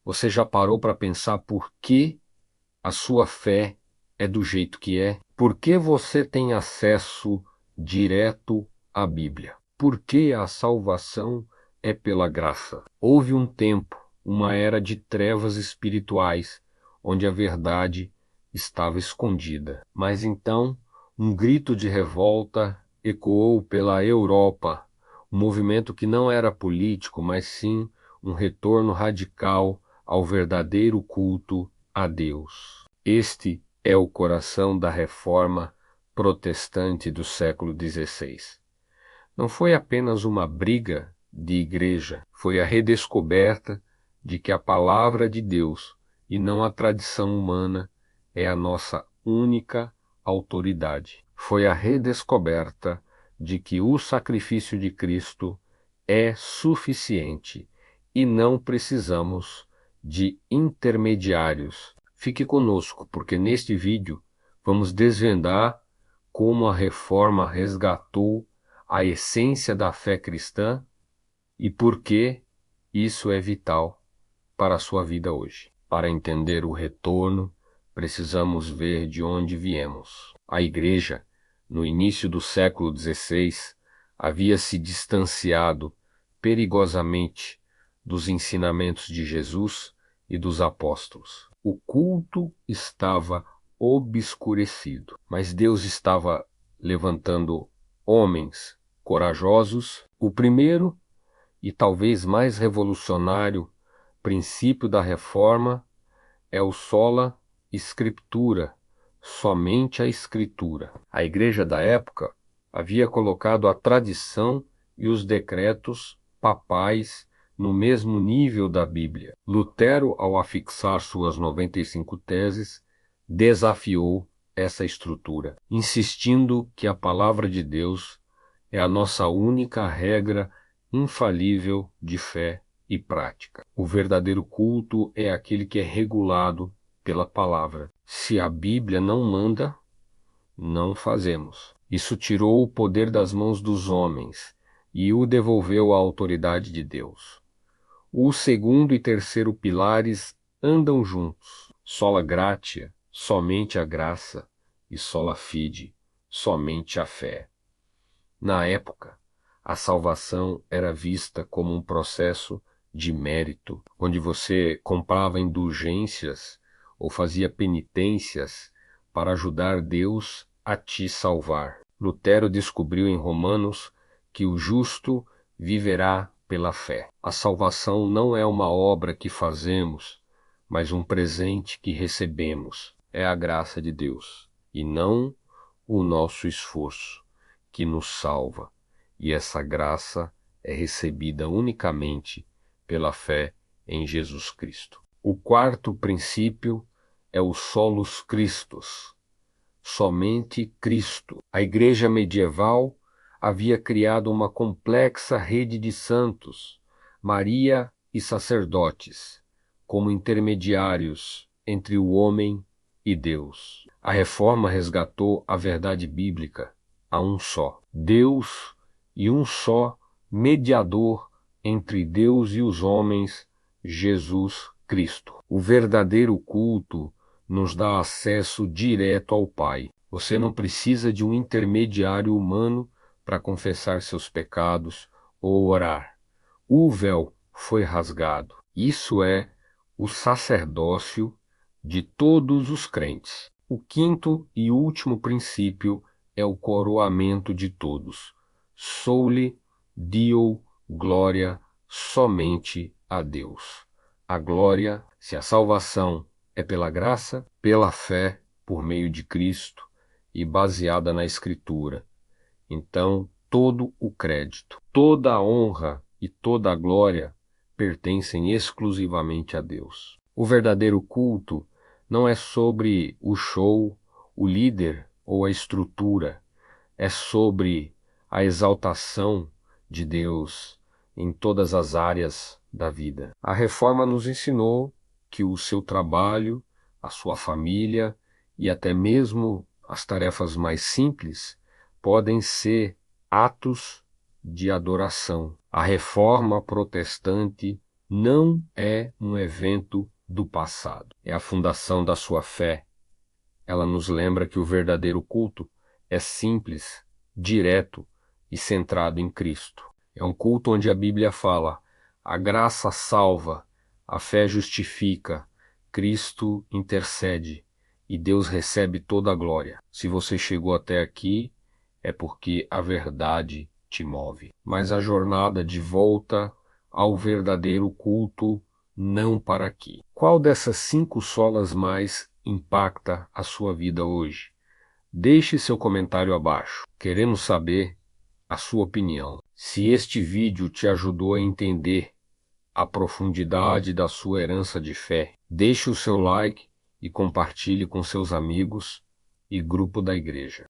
Você já parou para pensar por que a sua fé é do jeito que é? Por que você tem acesso direto à Bíblia? Por que a salvação é pela graça? Houve um tempo, uma era de trevas espirituais, onde a verdade estava escondida. Mas então, um grito de revolta ecoou pela Europa, um movimento que não era político, mas sim um retorno radical ao verdadeiro culto a Deus. Este é o coração da reforma protestante do século XVI. Não foi apenas uma briga de igreja, foi a redescoberta de que a palavra de Deus e não a tradição humana é a nossa única autoridade. Foi a redescoberta de que o sacrifício de Cristo é suficiente e não precisamos de intermediários. Fique conosco, porque neste vídeo vamos desvendar como a reforma resgatou a essência da fé cristã e por que isso é vital para a sua vida hoje. Para entender o retorno, precisamos ver de onde viemos. A Igreja, no início do século XVI, havia se distanciado perigosamente dos ensinamentos de Jesus e dos apóstolos. O culto estava obscurecido, mas Deus estava levantando homens corajosos. O primeiro e talvez mais revolucionário princípio da reforma é o sola scriptura, somente a escritura. A igreja da época havia colocado a tradição e os decretos papais no mesmo nível da Bíblia. Lutero, ao afixar suas 95 teses, desafiou essa estrutura, insistindo que a palavra de Deus é a nossa única regra infalível de fé e prática. O verdadeiro culto é aquele que é regulado pela palavra. Se a Bíblia não manda, não fazemos. Isso tirou o poder das mãos dos homens e o devolveu à autoridade de Deus. O segundo e terceiro pilares andam juntos. Sola gratia, somente a graça, e sola fide, somente a fé. Na época, a salvação era vista como um processo de mérito, onde você comprava indulgências ou fazia penitências para ajudar Deus a te salvar. Lutero descobriu em Romanos que o justo viverá pela fé. A salvação não é uma obra que fazemos, mas um presente que recebemos. É a graça de Deus, e não o nosso esforço, que nos salva. E essa graça é recebida unicamente pela fé em Jesus Cristo. O quarto princípio é o solus Christus, somente Cristo. A igreja medieval havia criado uma complexa rede de santos, Maria e sacerdotes, como intermediários entre o homem e Deus. A reforma resgatou a verdade bíblica a um só Deus e um só mediador entre Deus e os homens, Jesus Cristo. O verdadeiro culto nos dá acesso direto ao Pai. Você não precisa de um intermediário humano para confessar seus pecados ou orar. O véu foi rasgado. Isso é o sacerdócio de todos os crentes. O quinto e último princípio é o coroamento de todos. Soli Deo glória, somente a Deus. A glória, se a salvação é pela graça, pela fé, por meio de Cristo e baseada na Escritura. Então, todo o crédito, toda a honra e toda a glória pertencem exclusivamente a Deus. O verdadeiro culto não é sobre o show, o líder ou a estrutura, é sobre a exaltação de Deus em todas as áreas da vida. A reforma nos ensinou que o seu trabalho, a sua família e até mesmo as tarefas mais simples podem ser atos de adoração. A reforma protestante não é um evento do passado. É a fundação da sua fé. Ela nos lembra que o verdadeiro culto é simples, direto e centrado em Cristo. É um culto onde a Bíblia fala: a graça salva, a fé justifica, Cristo intercede e Deus recebe toda a glória. Se você chegou até aqui, é porque a verdade te move. Mas a jornada de volta ao verdadeiro culto não para aqui. Qual dessas 5 solas mais impacta a sua vida hoje? Deixe seu comentário abaixo. Queremos saber a sua opinião. Se este vídeo te ajudou a entender a profundidade da sua herança de fé, deixe o seu like e compartilhe com seus amigos e grupo da igreja.